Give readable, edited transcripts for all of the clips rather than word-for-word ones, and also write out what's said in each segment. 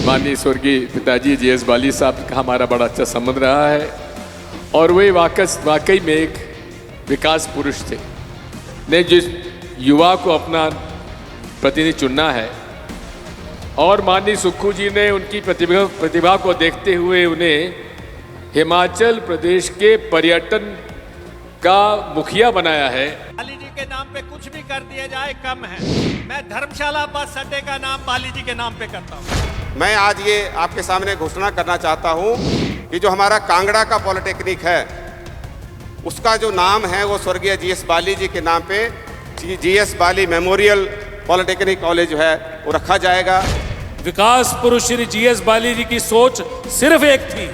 माननीय स्वर्गीय पिताजी जीएस बाली साहब का हमारा बड़ा अच्छा संबंध रहा है और वे वाकई में एक विकास पुरुष थे। ने जिस युवा को अपना प्रतिनिधि चुनना है और माननीय सुक्खू जी ने उनकी प्रतिभा को देखते हुए उन्हें हिमाचल प्रदेश के पर्यटन का मुखिया बनाया है। बाली जी के नाम पे कुछ भी कर दिया जाए कम है। मैं धर्मशाला बस अड्डे का नाम बाली जी के नाम पे करता हूँ। मैं आज ये आपके सामने घोषणा करना चाहता हूँ कि जो हमारा कांगड़ा का पॉलिटेक्निक है उसका जो नाम है वो स्वर्गीय जीएस बाली जी के नाम पे जीएस बाली मेमोरियल पॉलिटेक्निक कॉलेज जो है वो रखा जाएगा। विकास पुरुष श्री जीएस बाली जी की सोच सिर्फ एक थी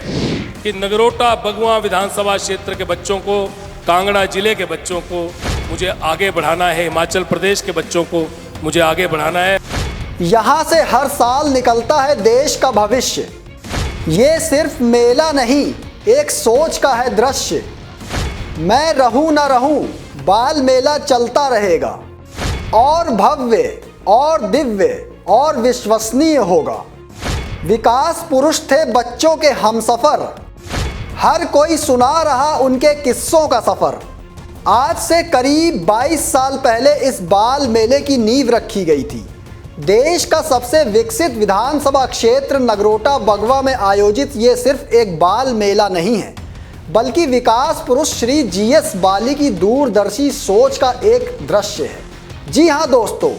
कि नगरोटा बगुआ विधानसभा क्षेत्र के बच्चों को, कांगड़ा जिले के बच्चों को मुझे आगे बढ़ाना है, हिमाचल प्रदेश के बच्चों को मुझे आगे बढ़ाना है। यहाँ से हर साल निकलता है देश का भविष्य। ये सिर्फ मेला नहीं, एक सोच का है दृश्य। मैं रहूं न रहूं, बाल मेला चलता रहेगा और भव्य और दिव्य और विश्वसनीय होगा। विकास पुरुष थे बच्चों के हमसफर, हर कोई सुना रहा उनके किस्सों का सफर। आज से करीब 22 साल पहले इस बाल मेले की नींव रखी गई थी। देश का सबसे विकसित विधानसभा क्षेत्र नगरोटा बगवा में आयोजित ये सिर्फ एक बाल मेला नहीं है, बल्कि विकास पुरुष श्री जीएस बाली की दूरदर्शी सोच का एक दृश्य है। जी हाँ दोस्तों,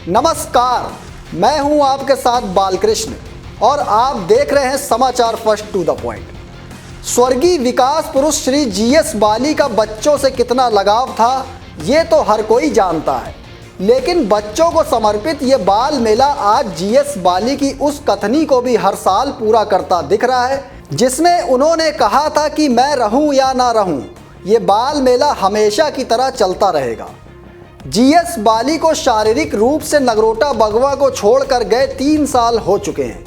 नमस्कार। मैं हूँ आपके साथ बालकृष्ण और आप देख रहे हैं समाचार फर्स्ट टू द पॉइंट। स्वर्गीय विकास पुरुष श्री जीएस बाली का बच्चों से कितना लगाव था ये तो हर कोई जानता है, लेकिन बच्चों को समर्पित ये बाल मेला आज जीएस बाली की उस कथनी को भी हर साल पूरा करता दिख रहा है जिसमें उन्होंने कहा था कि मैं रहूं या ना रहूं, ये बाल मेला हमेशा की तरह चलता रहेगा। जीएस बाली को शारीरिक रूप से नगरोटा बगवा को छोड़कर गए 3 साल हो चुके हैं,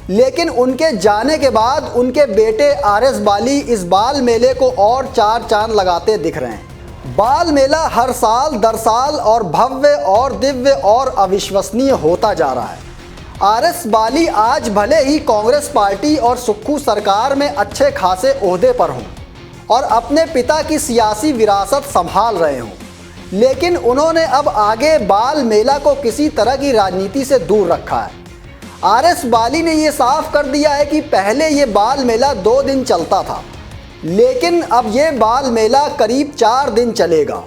लेकिन उनके जाने के बाद उनके बेटे आरएस बाली इस बाल मेले को और 4 चांद लगाते दिख रहे हैं। बाल मेला हर साल दर साल और भव्य और दिव्य और अविश्वसनीय होता जा रहा है। आरएस बाली आज भले ही कांग्रेस पार्टी और सुक्खू सरकार में अच्छे खासे ओहदे पर हों और अपने पिता की सियासी विरासत संभाल रहे हों, लेकिन उन्होंने अब आगे बाल मेला को किसी तरह की राजनीति से दूर रखा है। आरएस बाली ने ये साफ कर दिया है कि पहले ये बाल मेला 2 दिन चलता था, लेकिन अब ये बाल मेला करीब 4 दिन चलेगा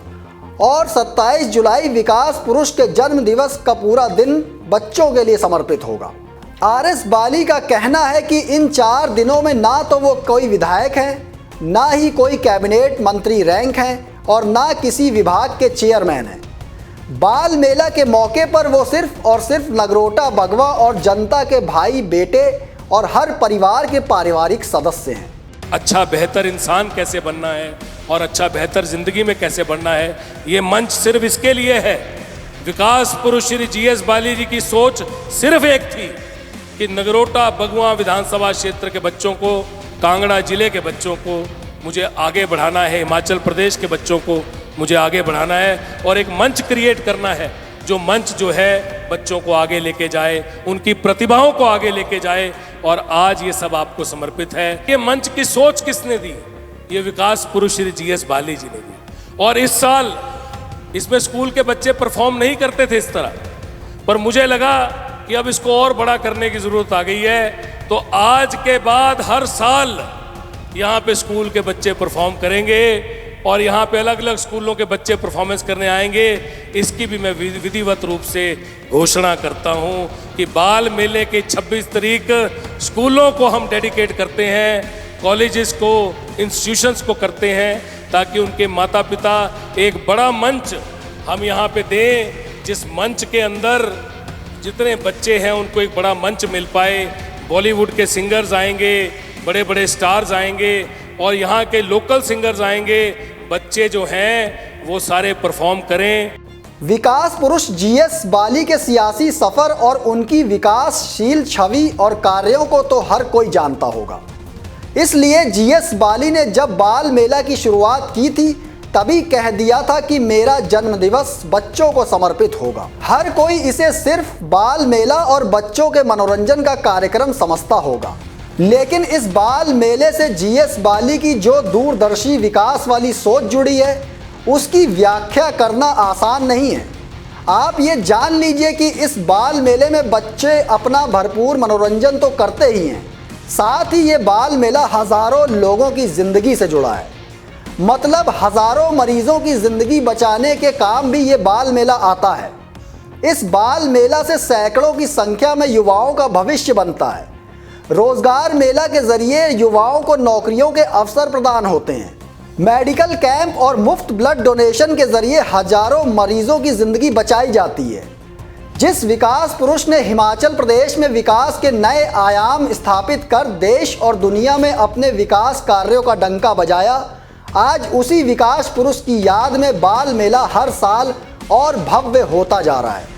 और 27 जुलाई विकास पुरुष के जन्म दिवस का पूरा दिन बच्चों के लिए समर्पित होगा। आरएस बाली का कहना है कि इन 4 दिनों में ना तो वो कोई विधायक हैं, ना ही कोई कैबिनेट मंत्री रैंक हैं और ना किसी विभाग के चेयरमैन हैं। बाल मेला के मौके पर वो सिर्फ और सिर्फ नगरोटा बगवा और जनता के भाई बेटे और हर परिवार के पारिवारिक सदस्य हैं। अच्छा बेहतर इंसान कैसे बनना है और अच्छा बेहतर जिंदगी में कैसे बनना है, ये मंच सिर्फ इसके लिए है। विकास पुरुष श्री जीएस बाली जी की सोच सिर्फ एक थी कि नगरोटा बगवा विधानसभा क्षेत्र के बच्चों को, कांगड़ा जिले के बच्चों को मुझे आगे बढ़ाना है, हिमाचल प्रदेश के बच्चों को मुझे आगे बढ़ाना है और एक मंच क्रिएट करना है जो मंच जो है बच्चों को आगे लेके जाए, उनकी प्रतिभाओं को आगे लेके जाए। और आज ये सब आपको समर्पित है। ये मंच की सोच किसने दी? ये विकास पुरुष श्री जीएस बाली जी ने दी। और इस साल इसमें स्कूल के बच्चे परफॉर्म नहीं करते थे इस तरह, पर मुझे लगा कि अब इसको और बड़ा करने की ज़रूरत आ गई है। तो आज के बाद हर साल यहाँ पे स्कूल के बच्चे परफॉर्म करेंगे और यहाँ पे अलग अलग स्कूलों के बच्चे परफॉर्मेंस करने आएंगे। इसकी भी मैं विधिवत रूप से घोषणा करता हूँ कि बाल मेले के 26 तारीख स्कूलों को हम डेडिकेट करते हैं, कॉलेजेस को, इंस्टीट्यूशंस को करते हैं, ताकि उनके माता पिता एक बड़ा मंच हम यहाँ पे दें, जिस मंच के अंदर जितने बच्चे हैं उनको एक बड़ा मंच मिल पाए। बॉलीवुड के सिंगर्स आएंगे, बड़े बड़े स्टार्स आएंगे और यहाँ के लोकल सिंगर्स आएंगे। बच्चे जो हैं वो सारे परफॉर्म करें। विकास पुरुष जीएस बाली के सियासी सफर और उनकी विकासशील छवि और कार्यों को तो हर कोई जानता होगा। इसलिए जीएस बाली ने जब बाल मेला की शुरुआत की थी तभी कह दिया था कि मेरा जन्मदिवस बच्चों को समर्पित होगा। हर कोई इसे सिर्फ बाल मेला और बच्चों के मनोरंजन का कार्यक्रम समझता होगा, लेकिन इस बाल मेले से जीएस बाली की जो दूरदर्शी विकास वाली सोच जुड़ी है, उसकी व्याख्या करना आसान नहीं है। आप ये जान लीजिए कि इस बाल मेले में बच्चे अपना भरपूर मनोरंजन तो करते ही हैं, साथ ही ये बाल मेला हज़ारों लोगों की ज़िंदगी से जुड़ा है। मतलब हज़ारों मरीजों की ज़िंदगी बचाने के काम भी ये बाल मेला आता है। इस बाल मेला से सैकड़ों की संख्या में युवाओं का भविष्य बनता है। रोजगार मेला के जरिए युवाओं को नौकरियों के अवसर प्रदान होते हैं। मेडिकल कैंप और मुफ्त ब्लड डोनेशन के जरिए हजारों मरीजों की जिंदगी बचाई जाती है। जिस विकास पुरुष ने हिमाचल प्रदेश में विकास के नए आयाम स्थापित कर देश और दुनिया में अपने विकास कार्यों का डंका बजाया, आज उसी विकास पुरुष की याद में बाल मेला हर साल और भव्य होता जा रहा है।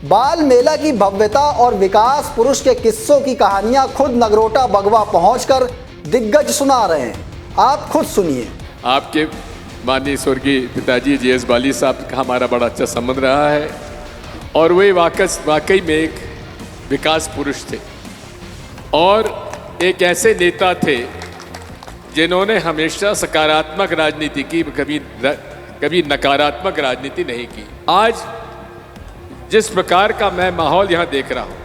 बाल मेला की भव्यता और विकास पुरुष के किस्सों की कहानियां खुद नगरोटा बगवा पहुंचकर दिग्गज सुना रहे हैं। आप खुद सुनिए। आपके माननीय स्वर्गीय पिताजी जीएस बाली साहब का हमारा बड़ा अच्छा संबंध रहा है और वे वाकई में एक विकास पुरुष थे और एक ऐसे नेता थे जिन्होंने हमेशा सकारात्मक राजनीति की, कभी नकारात्मक राजनीति नहीं की। आज जिस प्रकार का मैं माहौल यहाँ देख रहा हूँ,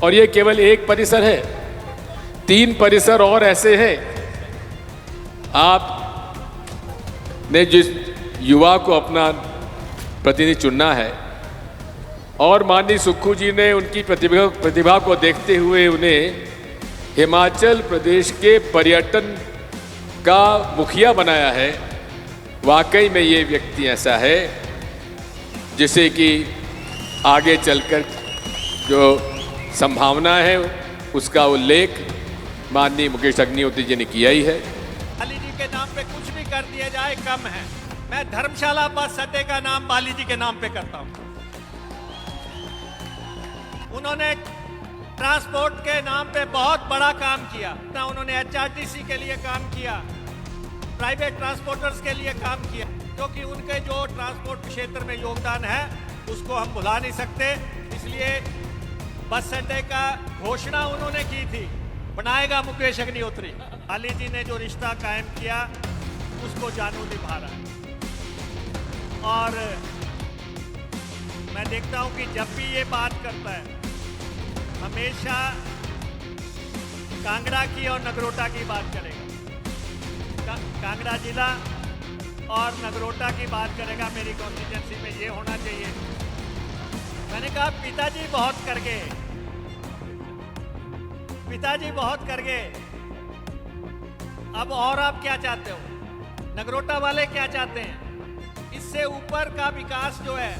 और ये केवल एक परिसर है, 3 परिसर और ऐसे हैं। आप ने जिस युवा को अपना प्रतिनिधि चुनना है और माननीय सुक्खू जी ने उनकी प्रतिभा को देखते हुए उन्हें हिमाचल प्रदेश के पर्यटन का मुखिया बनाया है। वाकई में ये व्यक्ति ऐसा है जिसे कि आगे चलकर जो संभावना है उसका उल्लेख माननीय मुकेश अग्निहोत्री जी ने किया ही है। बाली जी के नाम पे कुछ भी कर दिया जाए कम है। मैं धर्मशाला बस अड्डे का नाम बाली जी के नाम पे करता हूं। उन्होंने ट्रांसपोर्ट के नाम पे बहुत बड़ा काम किया। उन्होंने एचआरटीसी के लिए काम किया, प्राइवेट ट्रांसपोर्टर्स के लिए काम किया, क्योंकि उनके जो ट्रांसपोर्ट क्षेत्र में योगदान है उसको हम भुला नहीं सकते। इसलिए बस अड्डे का घोषणा उन्होंने की थी, बनाएगा मुकेश अग्निहोत्री। बाली जी ने जो रिश्ता कायम किया उसको जानू निभा रहा है। और मैं देखता हूं कि जब भी ये बात करता है हमेशा कांगड़ा की और नगरोटा की बात करेगा। कांगड़ा जिला और नगरोटा की बात करेगा। मेरी कॉन्स्टिट्यूंसी में ये होना चाहिए। मैंने कहा पिताजी बहुत कर गए, पिताजी बहुत कर गए, अब और आप क्या चाहते हो? नगरोटा वाले क्या चाहते हैं? इससे ऊपर का विकास जो है,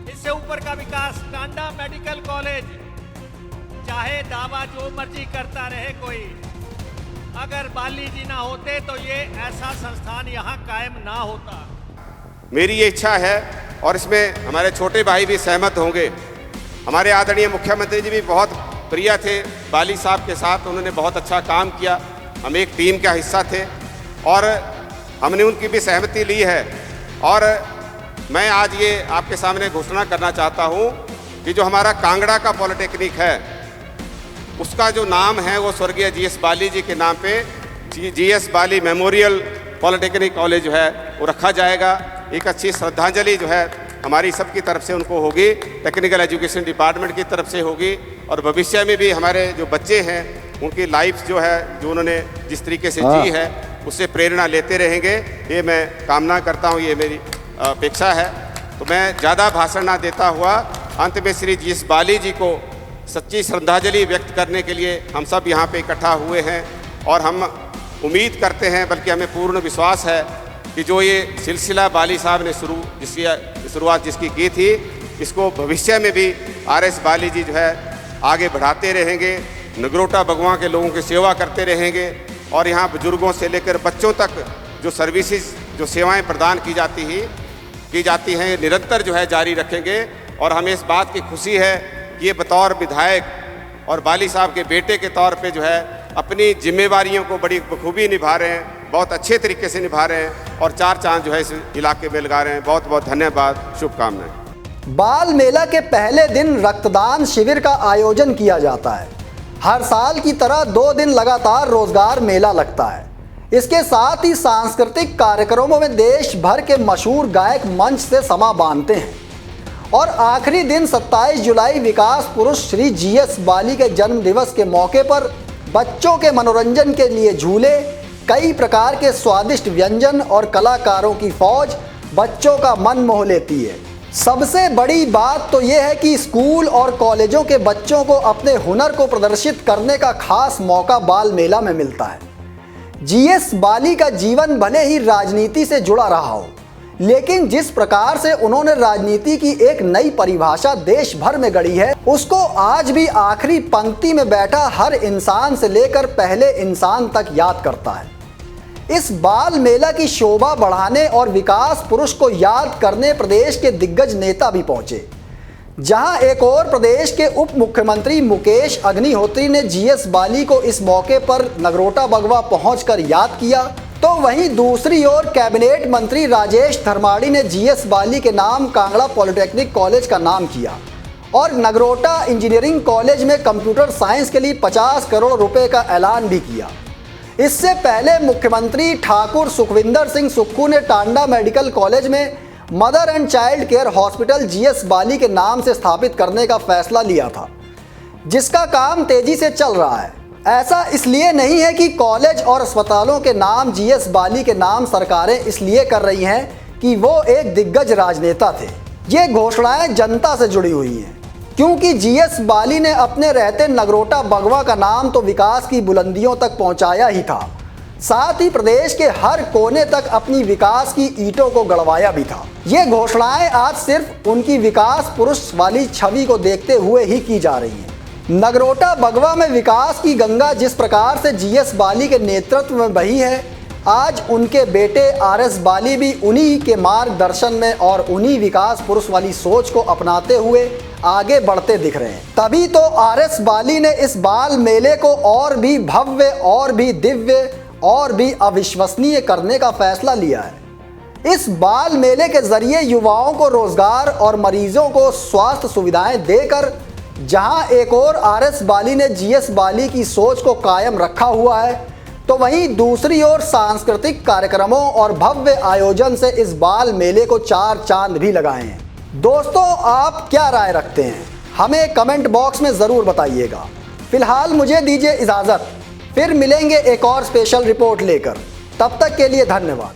इससे ऊपर का विकास। टांडा मेडिकल कॉलेज, चाहे दावा जो मर्जी करता रहे कोई, अगर बाली जी ना होते तो ये ऐसा संस्थान यहाँ कायम ना होता। मेरी ये इच्छा है और इसमें हमारे छोटे भाई भी सहमत होंगे। हमारे आदरणीय मुख्यमंत्री जी भी बहुत प्रिय थे बाली साहब के साथ, उन्होंने बहुत अच्छा काम किया। हम एक टीम का हिस्सा थे और हमने उनकी भी सहमति ली है। और मैं आज ये आपके सामने घोषणा करना चाहता हूँ कि जो हमारा कांगड़ा का पॉलिटेक्निक है उसका जो नाम है वो स्वर्गीय जीएस बाली जी के नाम पे जीएस बाली मेमोरियल पॉलिटेक्निक कॉलेज जो है वो रखा जाएगा। एक अच्छी श्रद्धांजलि जो है हमारी सबकी तरफ से उनको होगी, टेक्निकल एजुकेशन डिपार्टमेंट की तरफ से होगी। और भविष्य में भी हमारे जो बच्चे हैं उनकी लाइफ जो है, जो उन्होंने जिस तरीके से जी है, उससे प्रेरणा लेते रहेंगे, ये मैं कामना करता हूँ, ये मेरी अपेक्षा है। तो मैं ज़्यादा भाषण ना देता हुआ अंत में श्री जीएस बाली जी को सच्ची श्रद्धांजलि व्यक्त करने के लिए हम सब यहाँ पे इकट्ठा हुए हैं। और हम उम्मीद करते हैं, बल्कि हमें पूर्ण विश्वास है कि जो ये सिलसिला बाली साहब ने शुरुआत जिसकी की थी, इसको भविष्य में भी आरएस बाली जी जो है आगे बढ़ाते रहेंगे, नगरोटा बगवा के लोगों की सेवा करते रहेंगे और यहाँ बुजुर्गों से लेकर बच्चों तक जो सर्विसेज, जो सेवाएं प्रदान की जाती हैं, निरंतर जो है जारी रखेंगे। और हमें इस बात की खुशी है कि ये बतौर विधायक और बाली साहब के बेटे के तौर पे जो है अपनी जिम्मेवारियों को बड़ी बखूबी निभा रहे हैं। बहुत अच्छे तरीके से निभा रहे हैं और चार चांद जो है इस इलाके में लगा रहे हैं। बहुत बहुत धन्यवाद, शुभकामनाएं। बाल मेला के पहले दिन रक्तदान शिविर का आयोजन किया जाता है। हर साल की तरह 2 दिन लगातार रोजगार मेला लगता है। इसके साथ ही सांस्कृतिक कार्यक्रमों में देश भर के मशहूर गायक मंच से समा बांधते हैं और आखिरी दिन 27 जुलाई विकास पुरुष श्री GS बाली के जन्म दिवस के मौके पर बच्चों के मनोरंजन के लिए झूले, कई प्रकार के स्वादिष्ट व्यंजन और कलाकारों की फौज बच्चों का मन मोह लेती है। सबसे बड़ी बात तो यह है कि स्कूल और कॉलेजों के बच्चों को अपने हुनर को प्रदर्शित करने का खास मौका बाल मेला में मिलता है। GS बाली का जीवन भले ही राजनीति से जुड़ा रहा हो, लेकिन जिस प्रकार से उन्होंने राजनीति की एक नई परिभाषा देश भर में गढ़ी है, उसको आज भी आखिरी पंक्ति में बैठा हर इंसान से लेकर पहले इंसान तक याद करता है। इस बाल मेला की शोभा बढ़ाने और विकास पुरुष को याद करने प्रदेश के दिग्गज नेता भी पहुंचे। जहां एक और प्रदेश के उप मुख्यमंत्री मुकेश अग्निहोत्री ने GS बाली को इस मौके पर नगरोटा बगवा पहुंचकर याद किया, तो वहीं दूसरी ओर कैबिनेट मंत्री राजेश धर्माड़ी ने GS बाली के नाम कांगड़ा पॉलिटेक्निक कॉलेज का नाम किया और नगरोटा इंजीनियरिंग कॉलेज में कंप्यूटर साइंस के लिए 50 करोड़ रुपए का ऐलान भी किया। इससे पहले मुख्यमंत्री ठाकुर सुखविंदर सिंह सुक्खू ने टांडा मेडिकल कॉलेज में mother and child care hospital GS बाली के नाम से स्थापित करने का फैसला लिया था, जिसका काम तेजी से चल रहा है। ऐसा इसलिए नहीं है कि कॉलेज और अस्पतालों के नाम GS बाली के नाम सरकारें इसलिए कर रही हैं कि वो एक दिग्गज राजनेता थे। ये घोषणाएं जनता से जुड़ी हुई हैं, क्योंकि GS बाली ने अपने रहते नगरोटा बगवा का नाम तो विकास की बुलंदियों तक पहुंचाया ही था, साथ ही प्रदेश के हर कोने तक अपनी विकास की ईंटों को गड़वाया भी था। ये घोषणाएं आज सिर्फ उनकी विकास पुरुष वाली छवि को देखते हुए ही की जा रही हैं। नगरोटा बगवा में विकास की गंगा जिस प्रकार से GS बाली के नेतृत्व में बही है, आज उनके बेटे RS बाली भी उन्हीं के मार्गदर्शन में और उन्हीं विकास पुरुष वाली सोच को अपनाते हुए आगे बढ़ते दिख रहे हैं। तभी तो RS बाली ने इस बाल मेले को और भी भव्य, और भी दिव्य, और भी अविश्वसनीय करने का फैसला लिया है। इस बाल मेले के जरिए युवाओं को रोजगार और मरीजों को स्वास्थ्य सुविधाएं देकर, जहां एक और RS बाली ने GS बाली की सोच को कायम रखा हुआ है, तो वहीं दूसरी ओर सांस्कृतिक कार्यक्रमों और भव्य आयोजन से इस बाल मेले को 4 चांद भी लगाए हैं। दोस्तों, आप क्या राय रखते हैं? हमें कमेंट बॉक्स में ज़रूर बताइएगा। फिलहाल मुझे दीजिए इजाज़त, फिर मिलेंगे एक और स्पेशल रिपोर्ट लेकर। तब तक के लिए धन्यवाद।